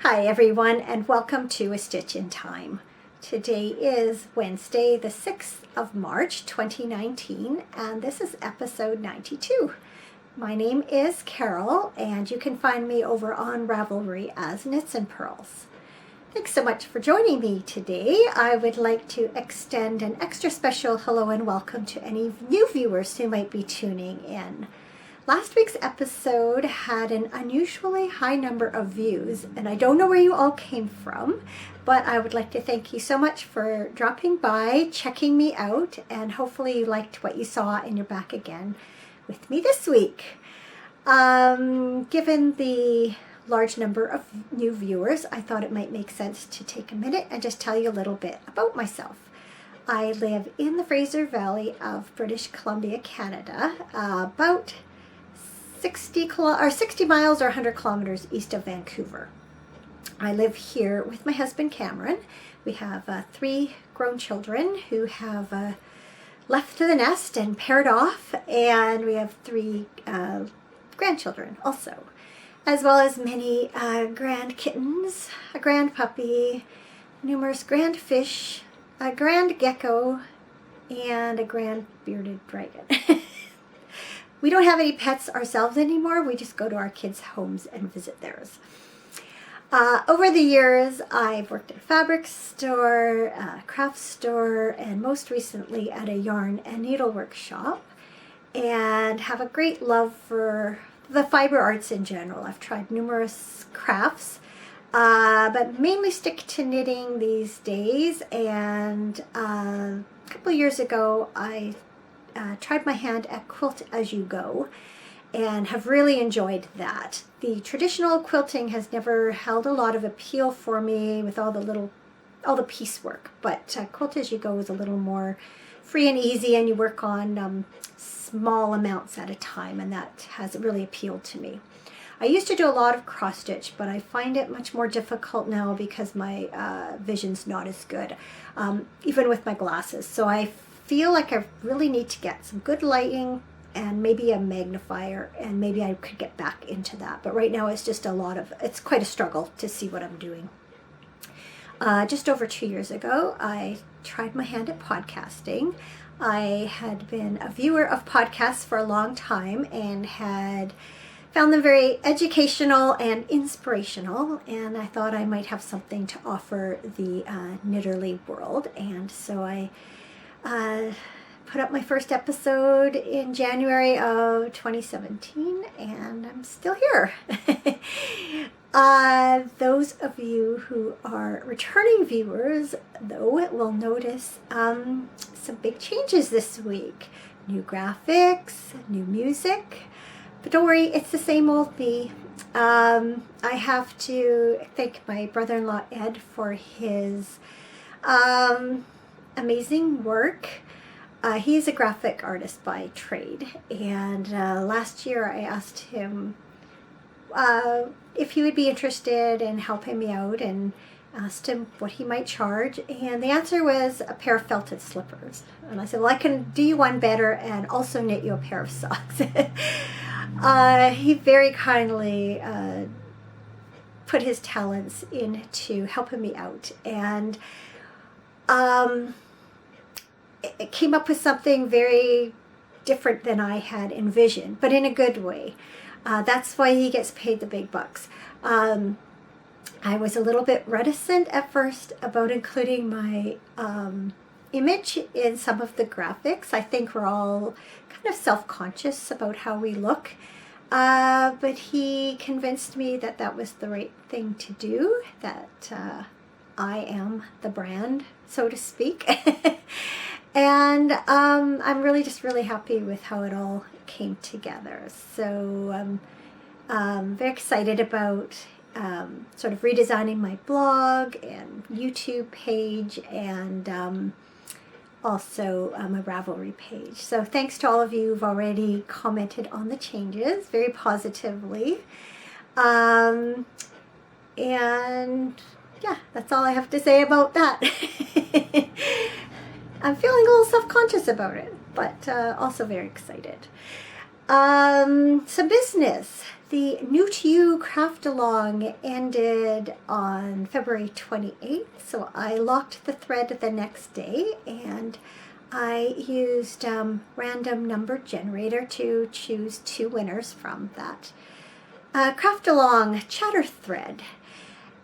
Hi everyone, and welcome to A Stitch in Time. Today is Wednesday the 6th of March 2019, and this is episode 92. My name is Carol, and you can find me over on Ravelry as Knitsnpurls. Thanks so much for joining me today. I would like to extend an extra special hello and welcome to any new viewers who might be tuning in. Last week's episode had an unusually high number of views, and I don't know where you all came from, but I would like to thank you so much for dropping by, checking me out, and hopefully you liked what you saw and you're back again with me this week. Given the large number of new viewers, I thought it might make sense to take a minute and just tell you a little bit about myself. I live in the Fraser Valley of British Columbia, Canada, about 60 miles or 100 kilometers east of Vancouver. I live here with my husband Cameron. We have 3 grown children who have left the nest and paired off, and we have 3 grandchildren also, as well as many grand kittens, a grand puppy, numerous grand fish, a grand gecko, and a grand bearded dragon. We don't have any pets ourselves anymore. We just go to our kids' homes and visit theirs. Over the years, I've worked at a fabric store, a craft store, and most recently at a yarn and needlework shop, and have a great love for the fiber arts in general. I've tried numerous crafts, but mainly stick to knitting these days, and a couple of years ago, I tried my hand at Quilt As You Go and have really enjoyed that. The traditional quilting has never held a lot of appeal for me with all the piecework, but Quilt As You Go is a little more free and easy, and you work on small amounts at a time, and that has really appealed to me. I used to do a lot of cross stitch, but I find it much more difficult now because my vision's not as good, even with my glasses. So I feel like I really need to get some good lighting and maybe a magnifier, and maybe I could get back into that. But right now it's just it's quite a struggle to see what I'm doing. Just over 2 years ago, I tried my hand at podcasting. I had been a viewer of podcasts for a long time and had found them very educational and inspirational, and I thought I might have something to offer the knitterly world. And so I put up my first episode in January of 2017, and I'm still here. Those of you who are returning viewers, though, will notice some big changes this week. New graphics, new music, but don't worry, it's the same old me. I have to thank my brother-in-law Ed for his amazing work. He's a graphic artist by trade, and last year I asked him if he would be interested in helping me out, and asked him what he might charge, and the answer was a pair of felted slippers. And I said, well, I can do you one better and also knit you a pair of socks. He very kindly put his talents into helping me out, and it came up with something very different than I had envisioned, but in a good way. That's why he gets paid the big bucks. I was a little bit reticent at first about including my image in some of the graphics. I think we're all kind of self-conscious about how we look, but he convinced me that that was the right thing to do, that I am the brand, so to speak. And I'm really happy with how it all came together. So I'm very excited about sort of redesigning my blog and YouTube page, and also a Ravelry page. So thanks to all of you who've already commented on the changes very positively. And yeah, that's all I have to say about that. I'm feeling a little self-conscious about it, but also very excited. Some business. The New to You craft along ended on February 28th, so I locked the thread the next day, and I used random number generator to choose 2 winners from that craft along chatter thread.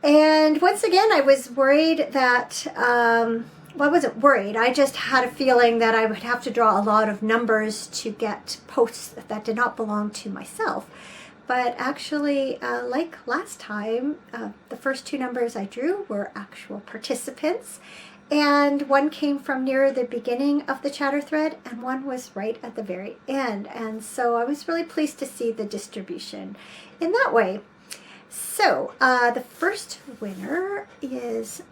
And once again, I was worried that well, I wasn't worried. I just had a feeling that I would have to draw a lot of numbers to get posts that did not belong to myself. But actually, like last time, the first 2 numbers I drew were actual participants. And one came from near the beginning of the chatter thread, and one was right at the very end. And so I was really pleased to see the distribution in that way. So the first winner is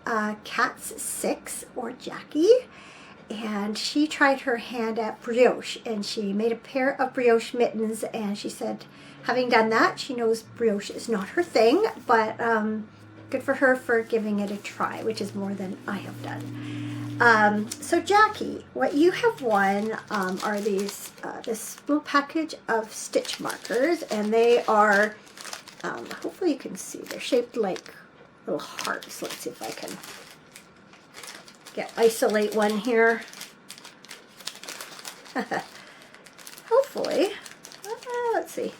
Cats 6, or Jackie, and she tried her hand at brioche, and she made a pair of brioche mittens, and she said, having done that, she knows brioche is not her thing, but good for her for giving it a try, which is more than I have done. So Jackie, what you have won are these this little package of stitch markers, and they are hopefully you can see, they're shaped like little hearts. Let's see if I can isolate one here. Hopefully. Let's see.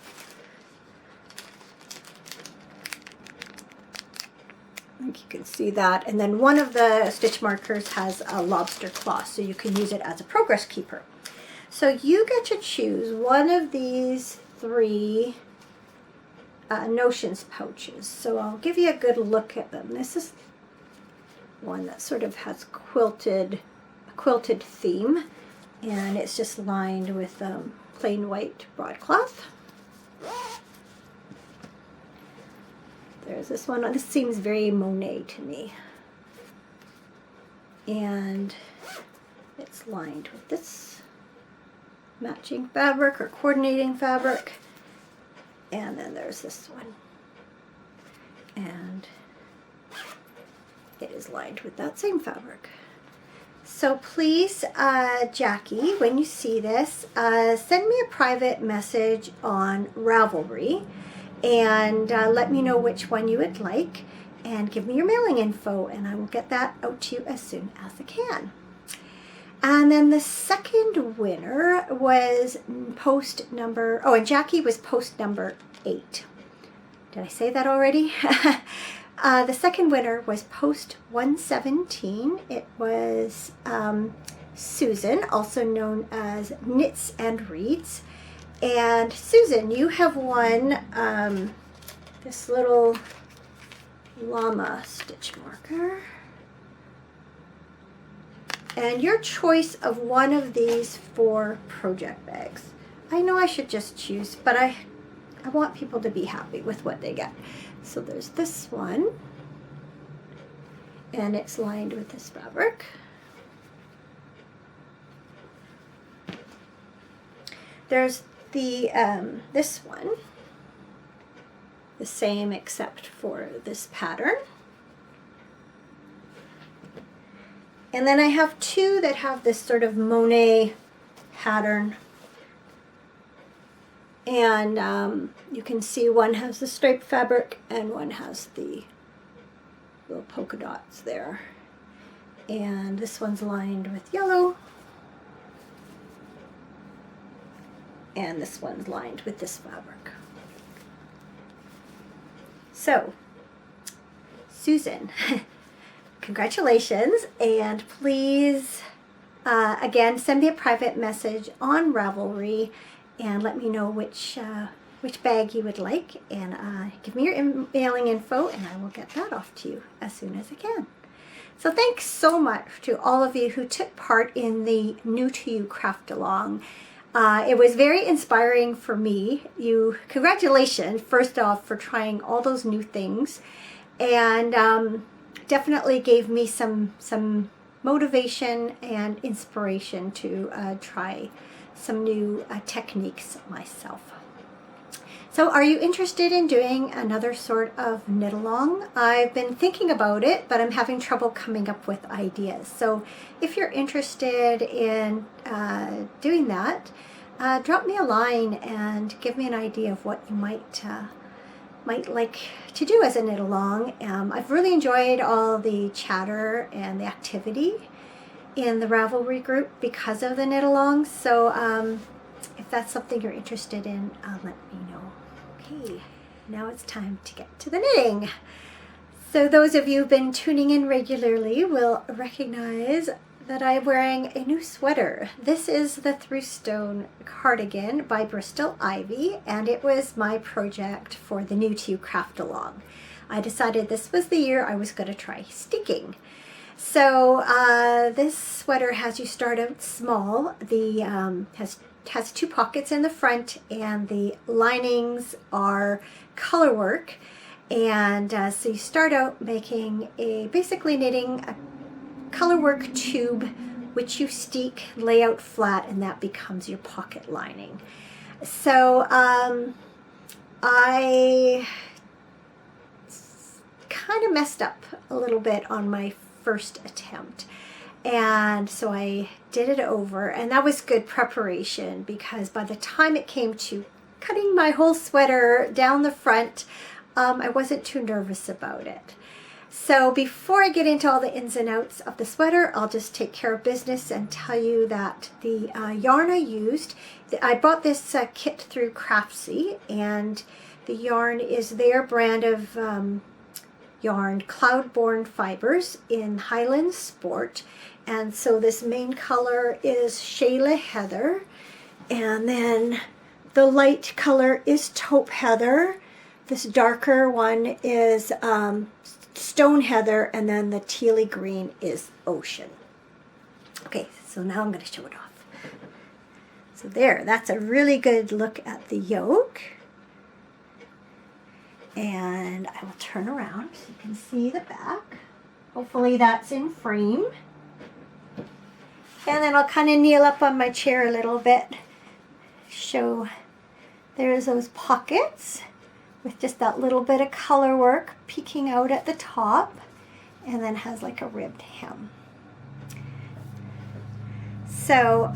I think you can see that. And then one of the stitch markers has a lobster claw, so you can use it as a progress keeper. So you get to choose one of these 3 notions pouches. So I'll give you a good look at them. This is one that sort of has a quilted theme, and it's just lined with plain white broadcloth. There's this one. This seems very Monet to me, and it's lined with this matching fabric or coordinating fabric. And then there's this one, and it is lined with that same fabric. So please, Jackie, when you see this, send me a private message on Ravelry, and let me know which one you would like, and give me your mailing info, and I will get that out to you as soon as I can. And then the second winner was post number, and Jackie was post number 8. Did I say that already? The second winner was post 117. It was Susan, also known as Knits and Reads. And Susan, you have won this little llama stitch marker. And your choice of one of these 4 project bags. I know I should just choose, but I want people to be happy with what they get. So there's this one, and it's lined with this fabric. There's the this one, the same except for this pattern. And then I have 2 that have this sort of Monet pattern. And you can see one has the striped fabric and one has the little polka dots there. And this one's lined with yellow. And this one's lined with this fabric. So, Susan, congratulations, and please, again, send me a private message on Ravelry and let me know which bag you would like, and give me your mailing info, and I will get that off to you as soon as I can. So thanks so much to all of you who took part in the New to You craft along. It was very inspiring for me. Congratulations, first off, for trying all those new things, and definitely gave me some motivation and inspiration to try some new techniques myself. So are you interested in doing another sort of knit along? I've been thinking about it, but I'm having trouble coming up with ideas. So if you're interested in doing that, drop me a line and give me an idea of what you might like to do as a knit along. I've really enjoyed all the chatter and the activity in the Ravelry group because of the knit along. So if that's something you're interested in, let me know. Okay, now it's time to get to the knitting. So those of you who've been tuning in regularly will recognize that I'm wearing a new sweater. This is the Thrustone cardigan by Bristol Ivy, and it was my project for the New To You Craft Along. I decided this was the year I was going to try sticking. So this sweater has you start out small. The has 2 pockets in the front, and the linings are color work. And so you start out making basically knitting a colorwork tube, which you steek, lay out flat, and that becomes your pocket lining. So I kind of messed up a little bit on my first attempt, and so I did it over, and that was good preparation, because by the time it came to cutting my whole sweater down the front, I wasn't too nervous about it. So before I get into all the ins and outs of the sweater, I'll just take care of business and tell you that the yarn I used, I bought this kit through Craftsy, and the yarn is their brand of yarn, Cloudborne Fibers in Highland Sport. And so this main color is Shayla Heather, and then the light color is Taupe Heather. This darker one is Stone Heather, and then the tealy green is Ocean. Okay, so now I'm going to show it off. So there, that's a really good look at the yoke. And I will turn around so you can see the back. Hopefully that's in frame. And then I'll kind of kneel up on my chair a little bit. Show there's those pockets with just that little bit of color work peeking out at the top, and then has like a ribbed hem. So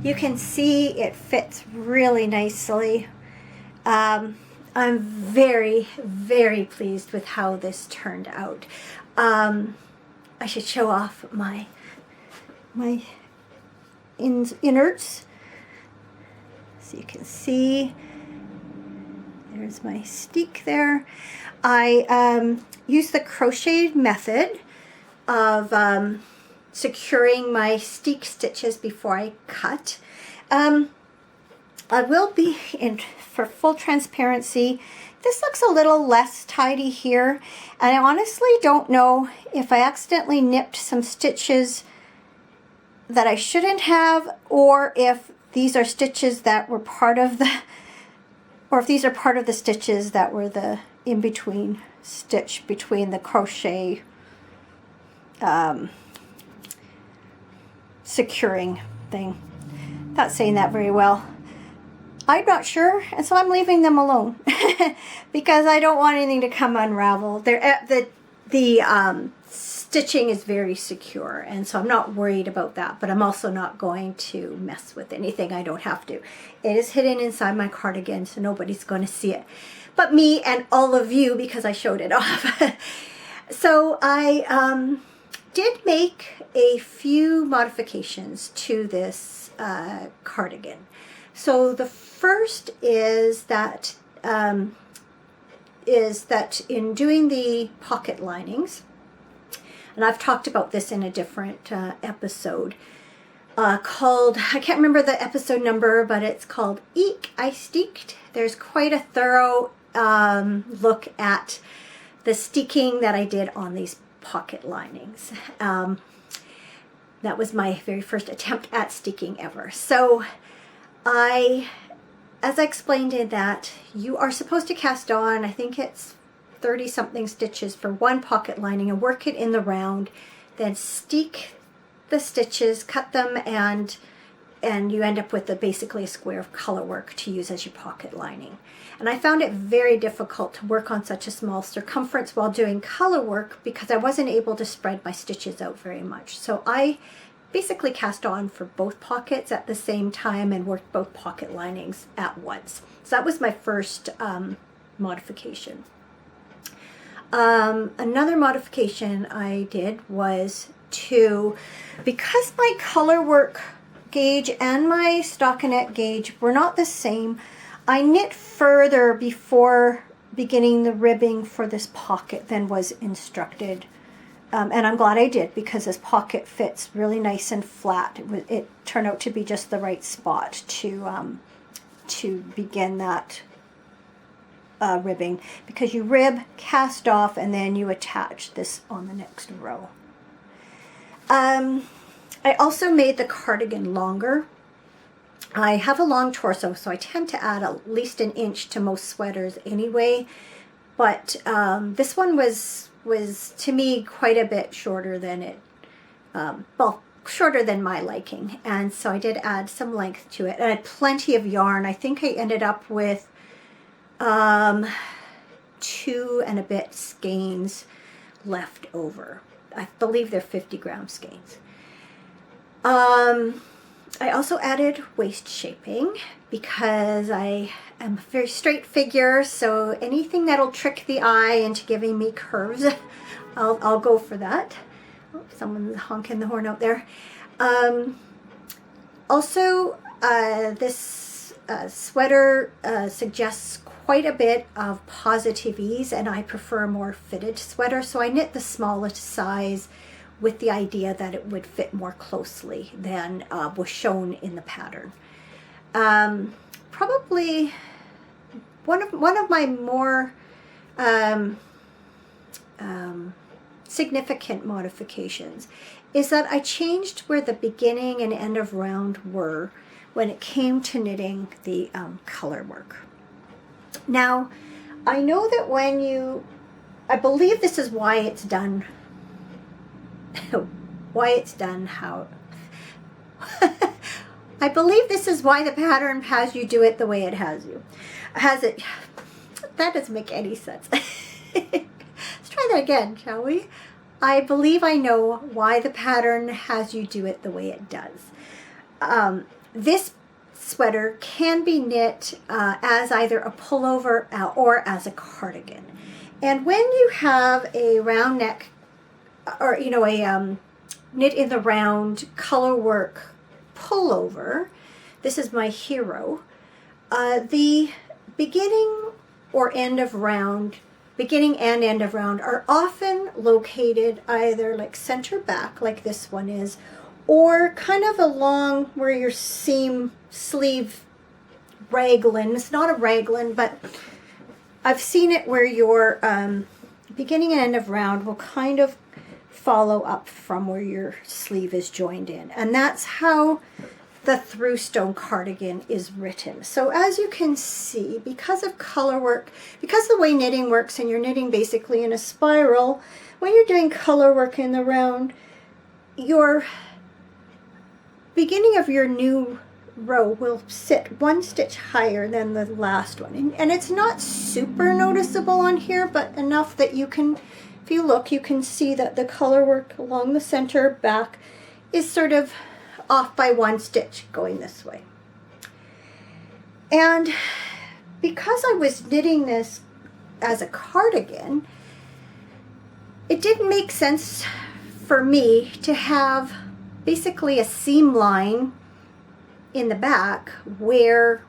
you can see it fits really nicely. I'm very, very pleased with how this turned out. I should show off my innards so you can see. There's my steek there. I use the crocheted method of securing my steek stitches before I cut. I will be, for full transparency, this looks a little less tidy here, and I honestly don't know if I accidentally nipped some stitches that I shouldn't have, or if these are stitches that were part of the or if these are part of the stitches that were the in-between stitch between the crochet securing thing. Not saying that very well. I'm not sure, and so I'm leaving them alone because I don't want anything to come unraveled. The stitching is very secure, and so I'm not worried about that, but I'm also not going to mess with anything I don't have to. It is hidden inside my cardigan, so nobody's going to see it but me and all of you, because I showed it off. So I did make a few modifications to this cardigan. So the first is that in doing the pocket linings, and I've talked about this in a different episode called, I can't remember the episode number, but it's called Eek, I Steeked. There's quite a thorough look at the steeking that I did on these pocket linings. That was my very first attempt at steeking ever. So as I explained in that, you are supposed to cast on, I think it's 30 something stitches for one pocket lining, and work it in the round, then steek the stitches, cut them, and you end up with basically a square of color work to use as your pocket lining. And I found it very difficult to work on such a small circumference while doing color work because I wasn't able to spread my stitches out very much. So I basically cast on for both pockets at the same time and worked both pocket linings at once. So that was my first modification. Another modification I did was because my color work gauge and my stockinette gauge were not the same, I knit further before beginning the ribbing for this pocket than was instructed. And I'm glad I did, because this pocket fits really nice and flat. It turned out to be just the right spot to begin that ribbing, because you rib, cast off, and then you attach this on the next row. I also made the cardigan longer. I have a long torso, so I tend to add at least an inch to most sweaters anyway, but this one was to me quite a bit shorter than it, well, shorter than my liking, and so I did add some length to it, and I had plenty of yarn. I think I ended up with 2 and a bit skeins left over. I believe they're 50-gram skeins. I also added waist shaping because I am a very straight figure, so anything that'll trick the eye into giving me curves, I'll go for that. Oh, someone's honking the horn out there. Also, this sweater suggests quite a bit of positive ease, and I prefer a more fitted sweater, so I knit the smallest size with the idea that it would fit more closely than was shown in the pattern. Probably one of my more significant modifications is that I changed where the beginning and end of round were when it came to knitting the color work. Now, I know that I believe this is why it's done, I believe this is why the pattern has you do it the way it has it. That doesn't make any sense. Let's try that again, shall we? I believe I know why the pattern has you do it the way it does. This sweater can be knit as either a pullover or as a cardigan. And when you have a round neck, or a knit in the round color work pullover, this is my hero, the beginning and end of round are often located either like center back, like this one is, or kind of along where your sleeve raglan. It's not a raglan, but I've seen it where your beginning and end of round will kind of follow up from where your sleeve is joined in. And that's how the through-stone cardigan is written. So as you can see, because of color work, because the way knitting works, and you're knitting basically in a spiral, when you're doing color work in the round, your beginning of your new row will sit 1 stitch higher than the last one. And it's not super noticeable on here, but enough that you can, if you look, you can see that the color work along the center back is sort of off by 1 stitch going this way. And because I was knitting this as a cardigan, it didn't make sense for me to have basically a seam line in the back where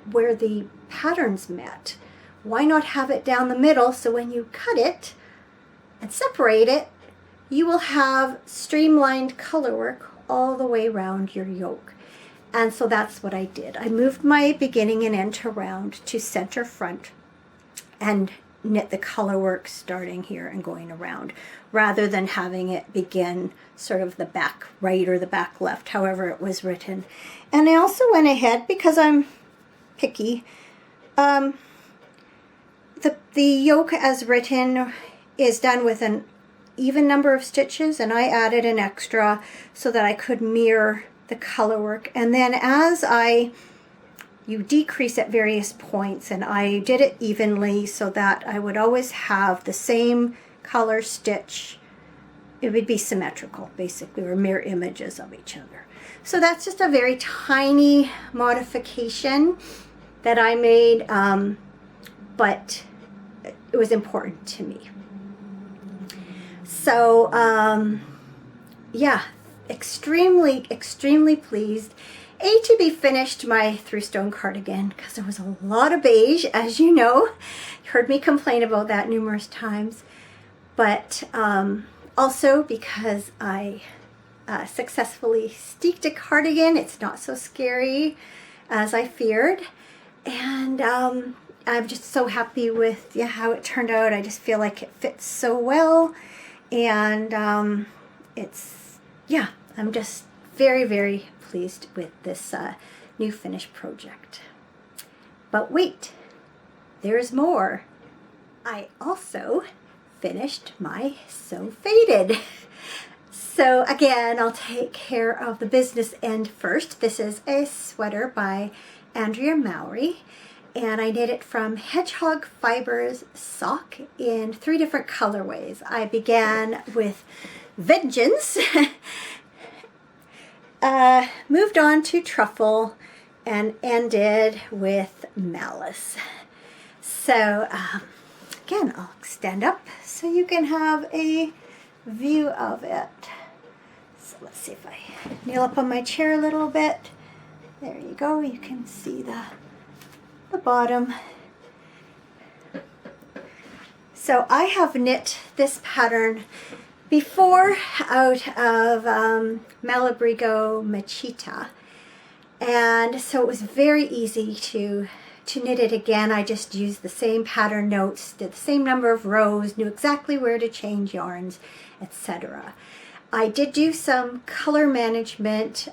the patterns met. Why not have it down the middle, so when you cut it and separate it, you will have streamlined color work all the way around your yoke. And so that's what I did. I moved my beginning and end to round to center front and knit the color work starting here and going around, rather than having it begin sort of the back right or the back left, however it was written. And I also went ahead, because I'm picky, the yoke as written is done with an even number of stitches, and I added an extra so that I could mirror the color work. And then as you decrease at various points, and I did it evenly so that I would always have the same color stitch it would be symmetrical, basically, or mirror images of each other. So that's just a very tiny modification that I made, but it was important to me. So yeah, extremely pleased to be finished my through-stone cardigan, because there was a lot of beige, as you know. You heard me complain about that numerous times, but also because I successfully steeked a cardigan. It's not so scary as I feared, and I'm just so happy with how it turned out. I just feel like it fits so well, and I'm just very pleased with this new finished project. But wait, there's more. I also finished my Sew Faded. So again, I'll take care of the business end first. This is a sweater by Andrea Mowry, and I knit it from Hedgehog Fibers sock in 3 different colorways. I began with Vengeance, moved on to Truffle, and ended with Malice. So again, I'll stand up so you can have a view of it. So let's see if I kneel up on my chair a little bit. There you go. You can see the bottom. So I have knit this pattern before out of Malabrigo Machita, and so it was very easy to knit it again. I just used the same pattern notes, did the same number of rows, knew exactly where to change yarns, etc. I did do some color management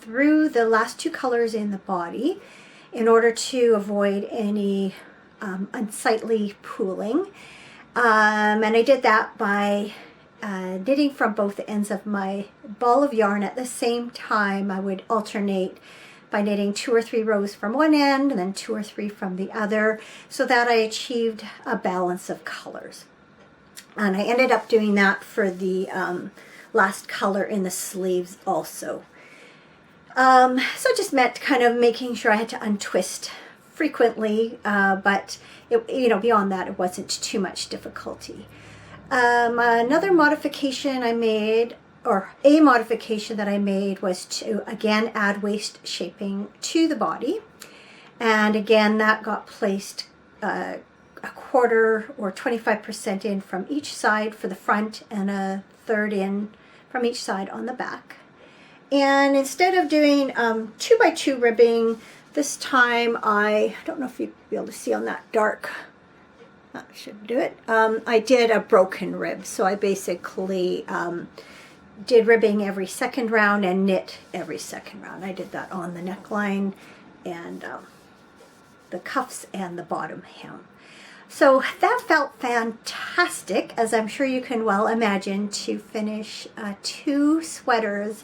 through the last 2 colors in the body in order to avoid any unsightly pooling. And I did that by knitting from both ends of my ball of yarn at the same time. I would alternate by knitting 2 or 3 rows from one end and then 2 or 3 from the other, so that I achieved a balance of colors. And I ended up doing that for the last color in the sleeves also. So it just meant kind of making sure I had to untwist frequently, but beyond that, it wasn't too much difficulty. Another modification I made, or a modification that I made, was to again add waist shaping to the body, and again that got placed a quarter or 25% in from each side for the front and a third in from each side on the back. And instead of doing 2x2 ribbing, this time I don't know if you'll be able to see on that dark, that should do it. I did a broken rib, so I basically did ribbing every second round and knit every second round. I did that on the neckline and the cuffs and the bottom hem. So that felt fantastic, as I'm sure you can well imagine, to finish 2 sweaters.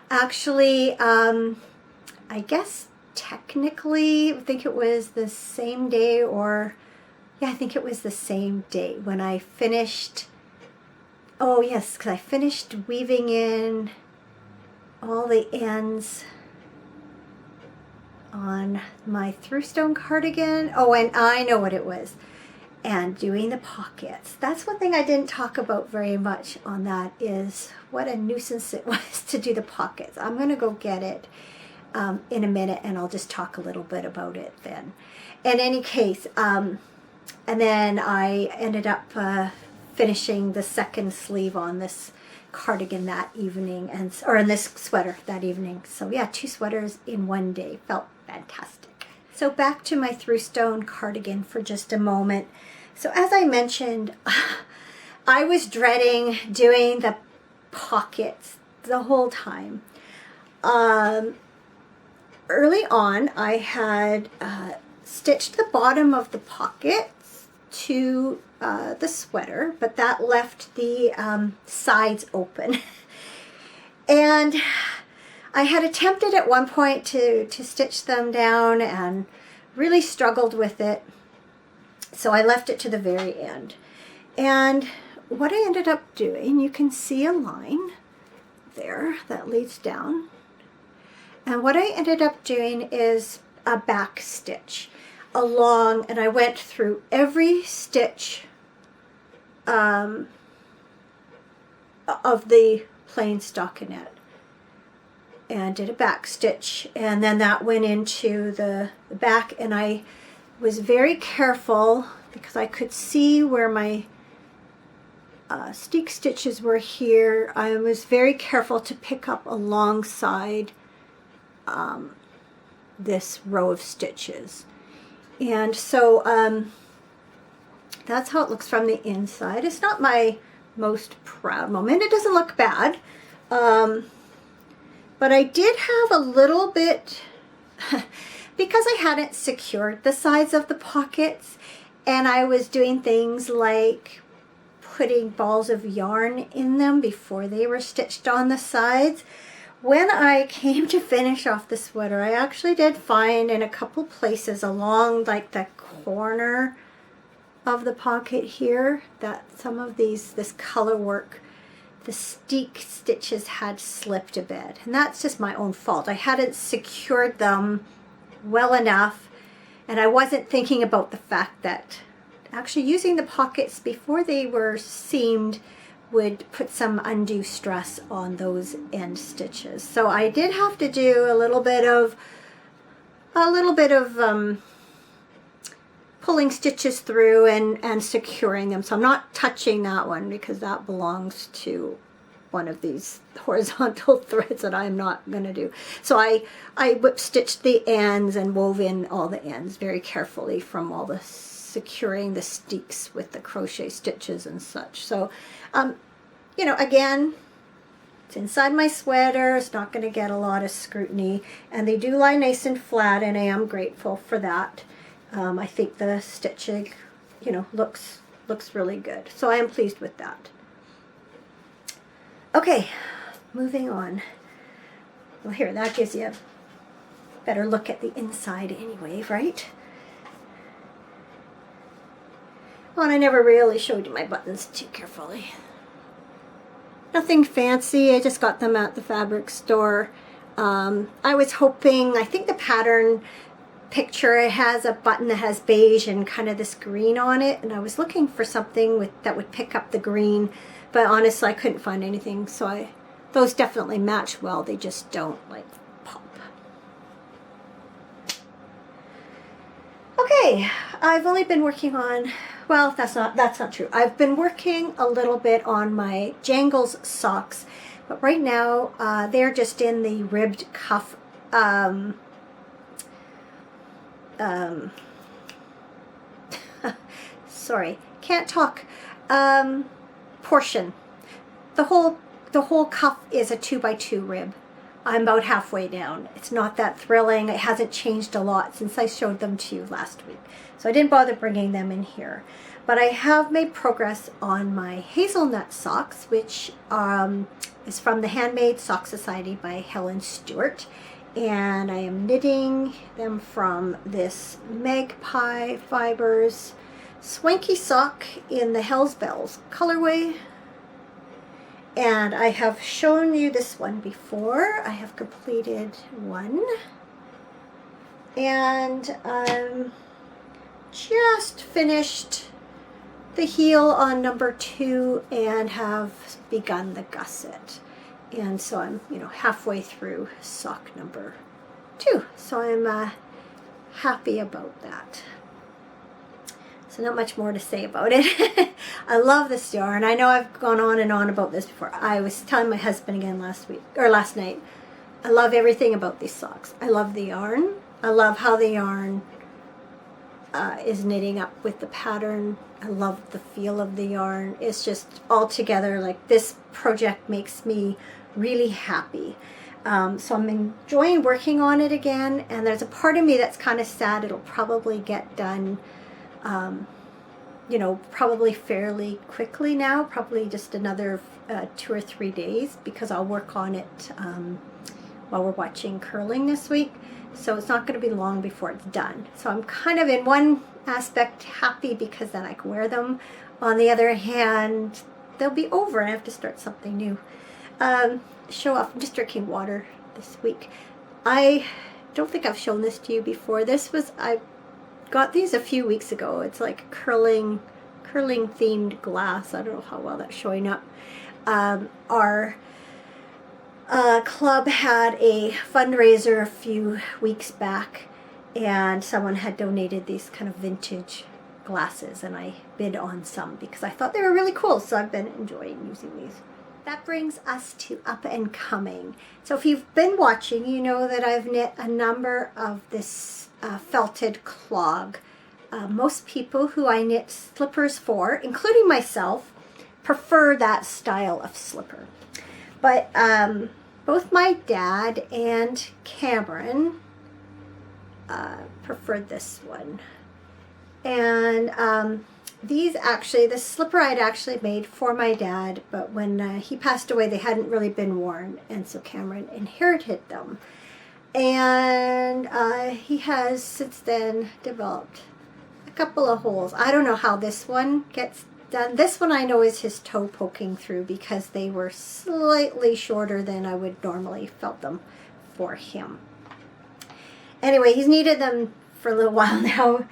Actually, I guess technically, I think it was the same day, or yeah, I think it was the same day when I finished. Oh yes, because I finished weaving in all the ends on my through-stone cardigan. Oh, and I know what it was. And doing the pockets. That's one thing I didn't talk about very much on that, is what a nuisance it was to do the pockets. I'm going to go get it in a minute, and I'll just talk a little bit about it then. In any case, and then I ended up finishing the second sleeve on this cardigan that evening, or in this sweater that evening. So yeah, 2 sweaters in one day. Felt fantastic. So back to my through-stone cardigan for just a moment. So as I mentioned, I was dreading doing the pockets the whole time. Early on, I had stitched the bottom of the pockets to the sweater, but that left the sides open. And I had attempted at one point to stitch them down and really struggled with it, so I left it to the very end. And what I ended up doing, you can see a line there that leads down. And what I ended up doing is a back stitch along, and I went through every stitch of the plain stockinette and did a back stitch, and then that went into the back, and I was very careful because I could see where my steek stitches were here. I was very careful to pick up alongside this row of stitches. And so that's how it looks from the inside. It's not my most proud moment. It doesn't look bad. But I did have a little bit, because I hadn't secured the sides of the pockets, and I was doing things like putting balls of yarn in them before they were stitched on the sides. When I came to finish off the sweater, I actually did find in a couple places along like the corner of the pocket here that some of this color work, the steek stitches had slipped a bit. And that's just my own fault. I hadn't secured them well enough, and I wasn't thinking about the fact that actually using the pockets before they were seamed would put some undue stress on those end stitches. So I did have to do a little bit of pulling stitches through and securing them. So I'm not touching that one because that belongs to one of these horizontal threads that I'm not going to do. So I whip stitched the ends and wove in all the ends very carefully from all the securing the steeks with the crochet stitches and such. So you know, again, it's inside my sweater. It's not going to get a lot of scrutiny, and they do lie nice and flat, and I am grateful for that. I think the stitching, you know, looks really good. So I am pleased with that. Okay, moving on. Well, here, that gives you a better look at the inside anyway, right? Oh, and I never really showed you my buttons too carefully. Nothing fancy. I just got them at the fabric store. I was hoping, I think the pattern picture, it has a button that has beige and kind of this green on it, and I was looking for something that would pick up the green, but honestly I couldn't find anything. So those definitely match well, they just don't like pop. Okay, I've only been working on, well, that's not true. I've been working a little bit on my Jangles socks, but right now they're just in the ribbed cuff sorry, can't talk, portion. The whole cuff is a 2x2 rib. I'm about halfway down. It's not that thrilling. It hasn't changed a lot since I showed them to you last week. So I didn't bother bringing them in here. But I have made progress on my hazelnut socks, which is from the Handmade Sock Society by Helen Stewart. And I am knitting them from this Magpie Fibers Swanky Sock in the Hells Bells colorway. And I have shown you this one before. I have completed one. And just finished the heel on number 2 and have begun the gusset. And so I'm, you know, halfway through sock number 2. So I'm happy about that. So not much more to say about it. I love this yarn. I know I've gone on and on about this before. I was telling my husband again last night. I love everything about these socks. I love the yarn. I love how the yarn is knitting up with the pattern. I love the feel of the yarn. It's just all together, like, this project makes me really happy. So I'm enjoying working on it again, and there's a part of me that's kind of sad it'll probably get done you know, probably fairly quickly now, probably just another 2 or 3 days, because I'll work on it while we're watching curling this week. So it's not going to be long before it's done. So I'm kind of, in one aspect, happy because then I can wear them. On the other hand, they'll be over and I have to start something new. Show off. I'm just drinking water this week. I don't think I've shown this to you before. I got these a few weeks ago. It's like curling themed glass. I don't know how well that's showing up. Our club had a fundraiser a few weeks back, and someone had donated these kind of vintage glasses, and I bid on some because I thought they were really cool, so I've been enjoying using these. That brings us to up and coming. So if you've been watching, you know that I've knit a number of this felted clog. Most people who I knit slippers for, including myself, prefer that style of slipper. But both my dad and Cameron preferred this one. And this slipper I'd actually made for my dad, but when he passed away, they hadn't really been worn, and so Cameron inherited them. And he has since then developed a couple of holes. I don't know how this one gets done. This one I know is his toe poking through because they were slightly shorter than I would normally felt them for him. Anyway, he's needed them for a little while now.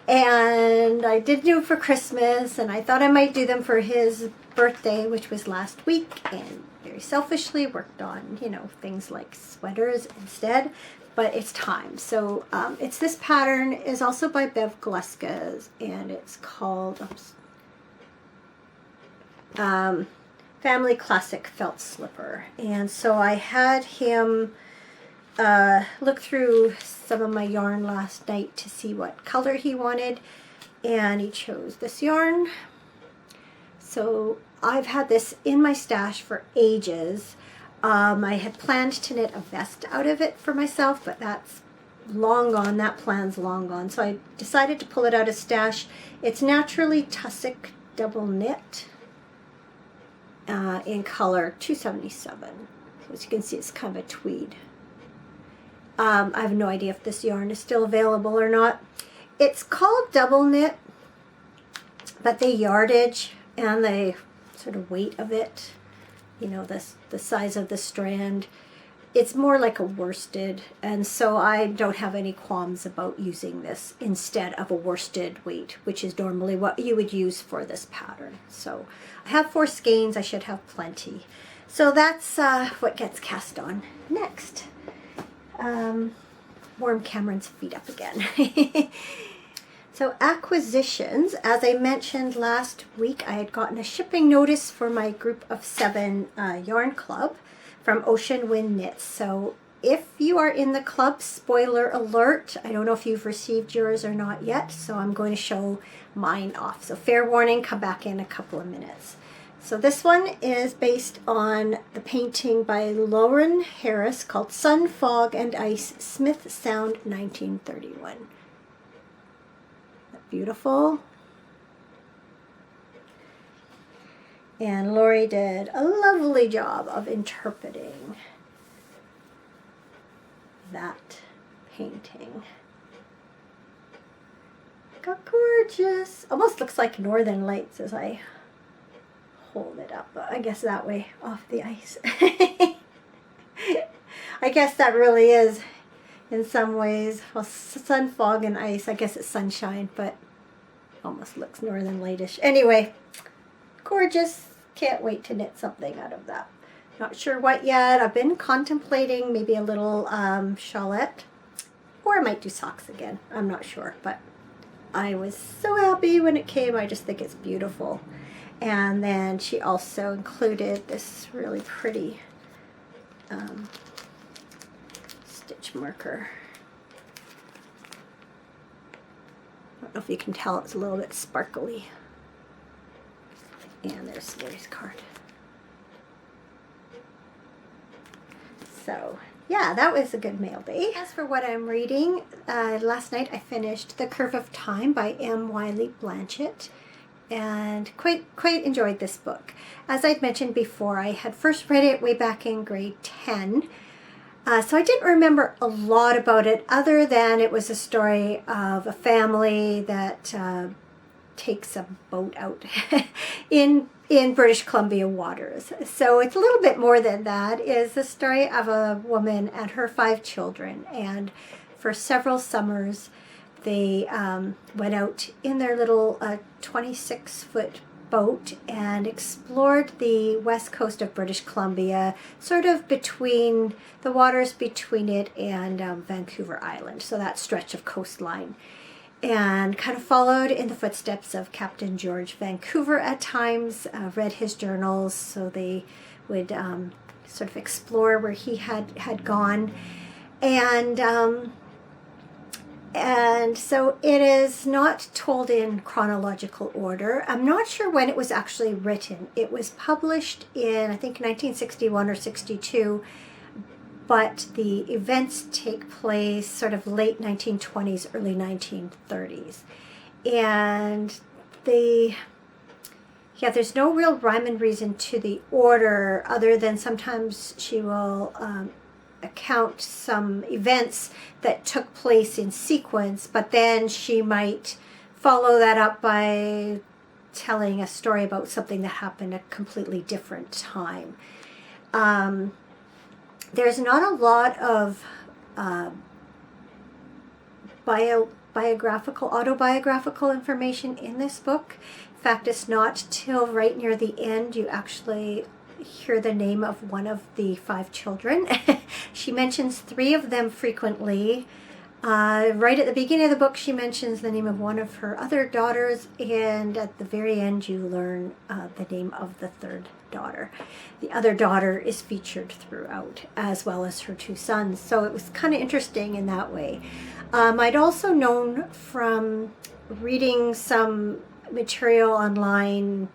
And I did do it for Christmas, and I thought I might do them for his birthday, which was last week, and very selfishly worked on, things like sweaters instead, but it's time. So it's this pattern is also by Bev Gluska's, and it's called Family Classic Felt Slipper. And so I had him look through some of my yarn last night to see what color he wanted, and he chose this yarn. So I've had this in my stash for ages. I had planned to knit a vest out of it for myself, but that's long gone. That plan's long gone. So I decided to pull it out of stash. It's naturally tussock double knit in color 277. So as you can see, it's kind of a tweed. I have no idea if this yarn is still available or not. It's called double knit, but the yardage and the sort of weight of it, the size of the strand, it's more like a worsted, and so I don't have any qualms about using this instead of a worsted weight, which is normally what you would use for this pattern. So I have 4 skeins. I should have plenty. So that's what gets cast on next. Warm Cameron's feet up again. So acquisitions, as I mentioned last week, I had gotten a shipping notice for my group of 7 yarn club from Ocean Wind Knits. So if you are in the club, spoiler alert, I don't know if you've received yours or not yet, so I'm going to show mine off. So fair warning, come back in a couple of minutes. So this one is based on the painting by Lauren Harris called Sun, Fog, and Ice, Smith Sound, 1931. Isn't that beautiful? And Lori did a lovely job of interpreting that painting. Look how gorgeous. Almost looks like Northern Lights as I hold it up, but I guess that way off the ice. I guess that really is in some ways, well, sun, fog, and ice. I guess it's sunshine, but almost looks Northern Lightish. Anyway, gorgeous. Can't wait to knit something out of that. Not sure what yet. I've been contemplating maybe a little shawlette, or I might do socks again. I'm not sure, but I was so happy when it came. I just think it's beautiful. And then she also included this really pretty stitch marker. I don't know if you can tell, it's a little bit sparkly. And there's Lori's card. So yeah, that was a good mail day. As for what I'm reading, last night I finished The Curve of Time by M. Wiley Blanchett, and quite enjoyed this book. As I'd mentioned before, I had first read it way back in grade 10, so I didn't remember a lot about it other than it was a story of a family that takes a boat out in British Columbia waters. So it's a little bit more than that. It's the story of a woman and her 5 children, and for several summers they went out in their little 26-foot boat and explored the west coast of British Columbia, sort of between the waters between it and Vancouver Island, so that stretch of coastline, and kind of followed in the footsteps of Captain George Vancouver at times, read his journals, so they would sort of explore where he had gone. And so it is not told in chronological order. I'm not sure when it was actually written. It was published in, I think, 1961 or 62, but the events take place sort of late 1920s, early 1930s. And there's no real rhyme and reason to the order, other than sometimes she will account some events that took place in sequence, but then she might follow that up by telling a story about something that happened at a completely different time. There's not a lot of autobiographical information in this book. In fact, it's not till right near the end you actually hear the name of one of the 5 children. She mentions 3 of them frequently. Right at the beginning of the book, she mentions the name of one of her other daughters, and at the very end, you learn the name of the 3rd daughter. The other daughter is featured throughout, as well as her 2 sons. So it was kind of interesting in that way. I'd also known from reading some material online,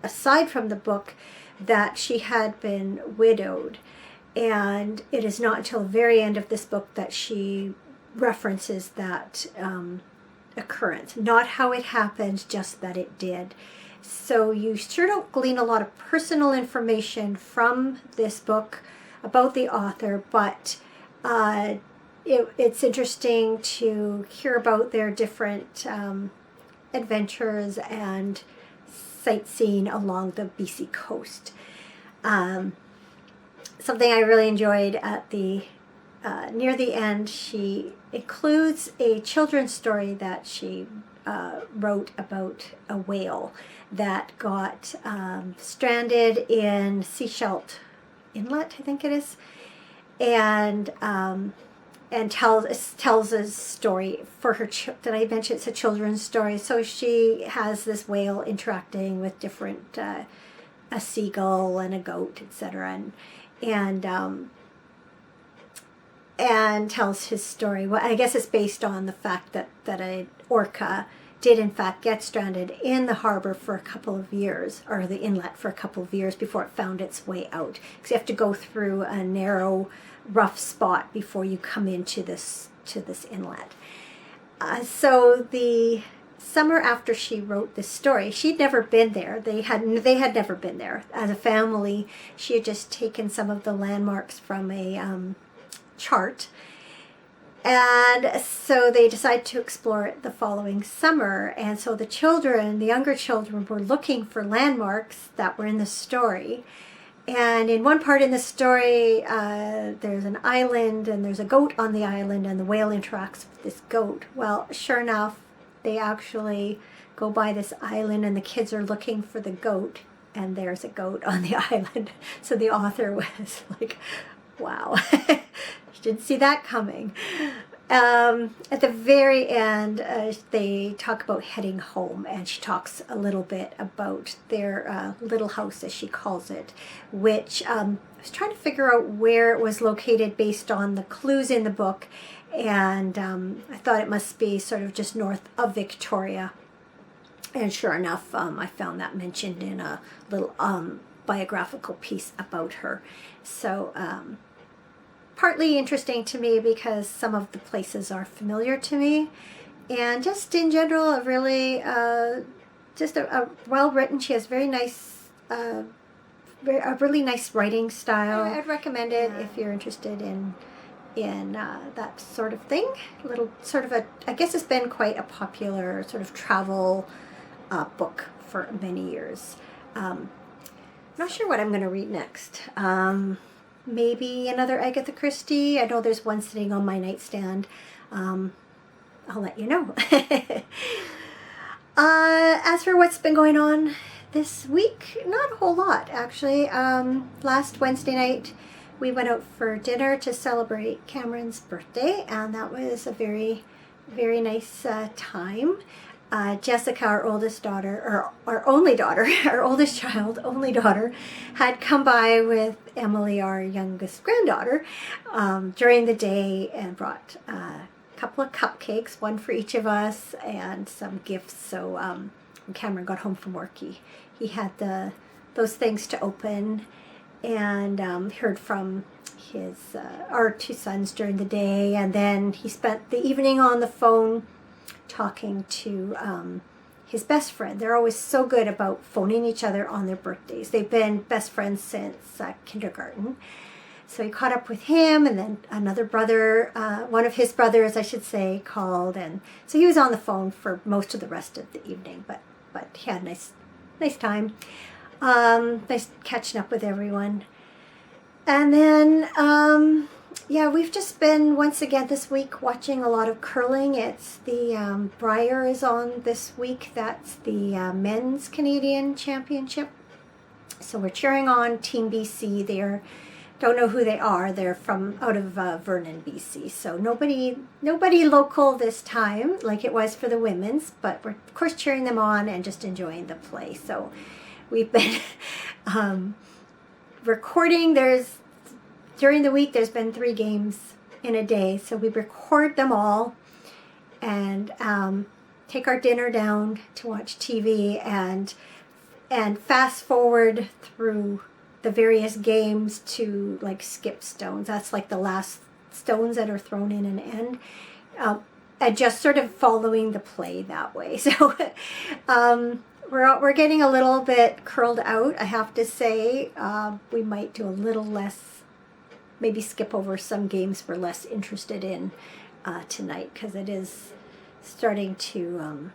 aside from the book, that she had been widowed, and it is not until the very end of this book that she references that occurrence. Not how it happened, just that it did. So you sure don't glean a lot of personal information from this book about the author, but it's interesting to hear about their different adventures and sightseeing along the BC coast. Something I really enjoyed at the near the end, she includes a children's story that she wrote about a whale that got stranded in Seashelt Inlet, I think it is, and tells a story for her. Did I mention it's a children's story? So she has this whale interacting with different a seagull and a goat, etc., and tells his story. Well, I guess it's based on the fact that an orca did in fact get stranded in the harbor for a couple of years, or the inlet for a couple of years, before it found its way out. Because you have to go through a narrow, rough spot before you come into this inlet. So the summer after she wrote this story, she'd never been there. They had never been there as a family. She had just taken some of the landmarks from a chart, and so they decided to explore it the following summer. And so the younger children, were looking for landmarks that were in the story. And in one part in the story, there's an island, and there's a goat on the island, and the whale interacts with this goat. Well, sure enough, they actually go by this island, and the kids are looking for the goat, and there's a goat on the island. So the author was like, wow, didn't see that coming. At the very end, they talk about heading home, and she talks a little bit about their little house, as she calls it, which I was trying to figure out where it was located based on the clues in the book, and I thought it must be sort of just north of Victoria. And sure enough, I found that mentioned in a little biographical piece about her. So partly interesting to me because some of the places are familiar to me, and just in general, a really just a well written. She has very nice, a really nice writing style. I'd recommend it if you're interested in in that sort of thing. Little sort of I guess it's been quite a popular sort of travel book for many years. Not sure what I'm going to read next. Maybe another Agatha Christie. I know there's one sitting on my nightstand. I'll let you know. As for what's been going on this week, not a whole lot, actually. Last Wednesday night, we went out for dinner to celebrate Cameron's birthday, and that was a very, very nice time. Jessica, our oldest daughter, or our only daughter, our oldest child, only daughter, had come by with Emily, our youngest granddaughter, during the day and brought a couple of cupcakes, one for each of us, and some gifts. So when Cameron got home from work, he had those things to open, and heard from our two sons during the day, and then he spent the evening on the phone talking to his best friend. They're always so good about phoning each other on their birthdays. They've been best friends since kindergarten. So he caught up with him, and then another brother, one of his brothers, I should say, called, and so he was on the phone for most of the rest of the evening. But he had a nice time, nice catching up with everyone, and then. Yeah, we've just been, once again this week, watching a lot of curling. It's the Briar is on this week. That's the men's Canadian Championship. So we're cheering on Team BC. Don't know who they are. They're from out of Vernon, BC. So nobody local this time, like it was for the women's. But we're, of course, cheering them on and just enjoying the play. So we've been recording. During the week, there's been 3 games in a day, so we record them all and take our dinner down to watch TV and fast forward through the various games to like skip stones. That's like the last stones that are thrown in an end, and just sort of following the play that way. So we're getting a little bit curled out, I have to say. We might do a little less. Maybe skip over some games we're less interested in tonight, because it is starting to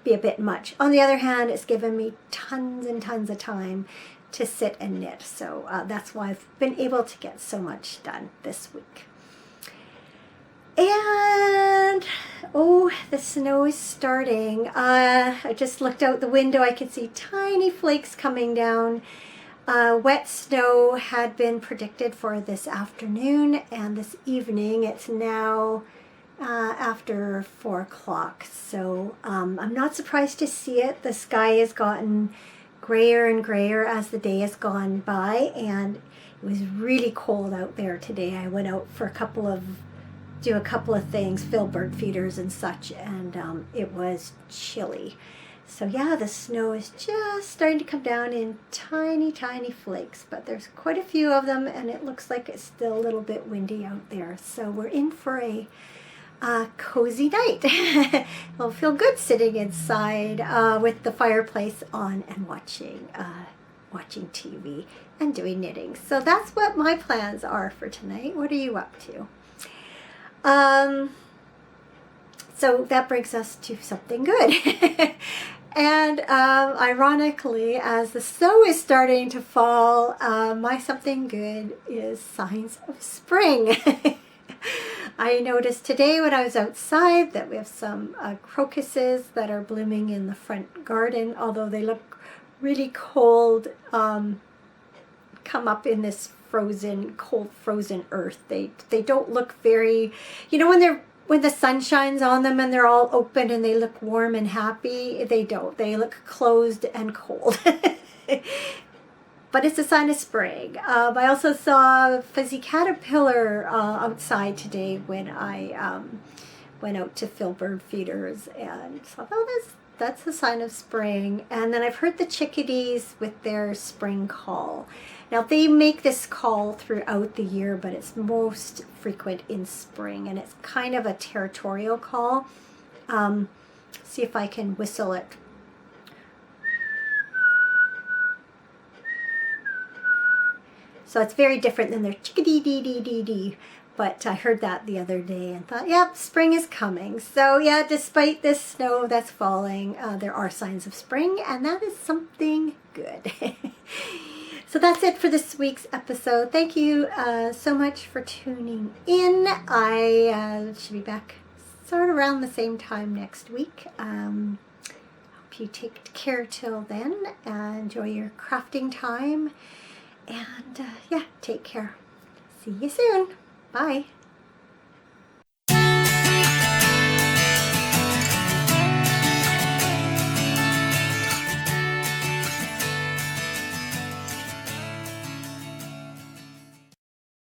be a bit much. On the other hand, it's given me tons and tons of time to sit and knit, so that's why I've been able to get so much done this week. And the snow is starting. I just looked out the window. I could see tiny flakes coming down. Wet snow had been predicted for this afternoon and this evening. It's now after 4 o'clock, so I'm not surprised to see it. The sky has gotten grayer and grayer as the day has gone by, and it was really cold out there today. I went out for do a couple of things, fill bird feeders and such, and it was chilly. So yeah, the snow is just starting to come down in tiny, tiny flakes, but there's quite a few of them, and it looks like it's still a little bit windy out there. So we're in for a cozy night. It'll feel good sitting inside with the fireplace on and watching TV and doing knitting. So that's what my plans are for tonight. What are you up to? So that brings us to something good. And ironically, as the snow is starting to fall, my something good is signs of spring. I noticed today when I was outside that we have some crocuses that are blooming in the front garden, although they look really cold, come up in this cold frozen earth. They don't look very, when the sun shines on them and they're all open and they look warm and happy, they don't. They look closed and cold. But it's a sign of spring. I also saw a fuzzy caterpillar outside today when I went out to fill bird feeders, and thought, that's a sign of spring. And then I've heard the chickadees with their spring call. Now, they make this call throughout the year, but it's most frequent in spring, and it's kind of a territorial call. See if I can whistle it. So it's very different than their chickadee-dee-dee-dee-dee. But I heard that the other day and thought, yep, spring is coming. So yeah, despite this snow that's falling, there are signs of spring, and that is something good. So that's it for this week's episode. Thank you so much for tuning in. I should be back sort of around the same time next week. Hope you take care till then. Enjoy your crafting time. And yeah, take care. See you soon. Bye.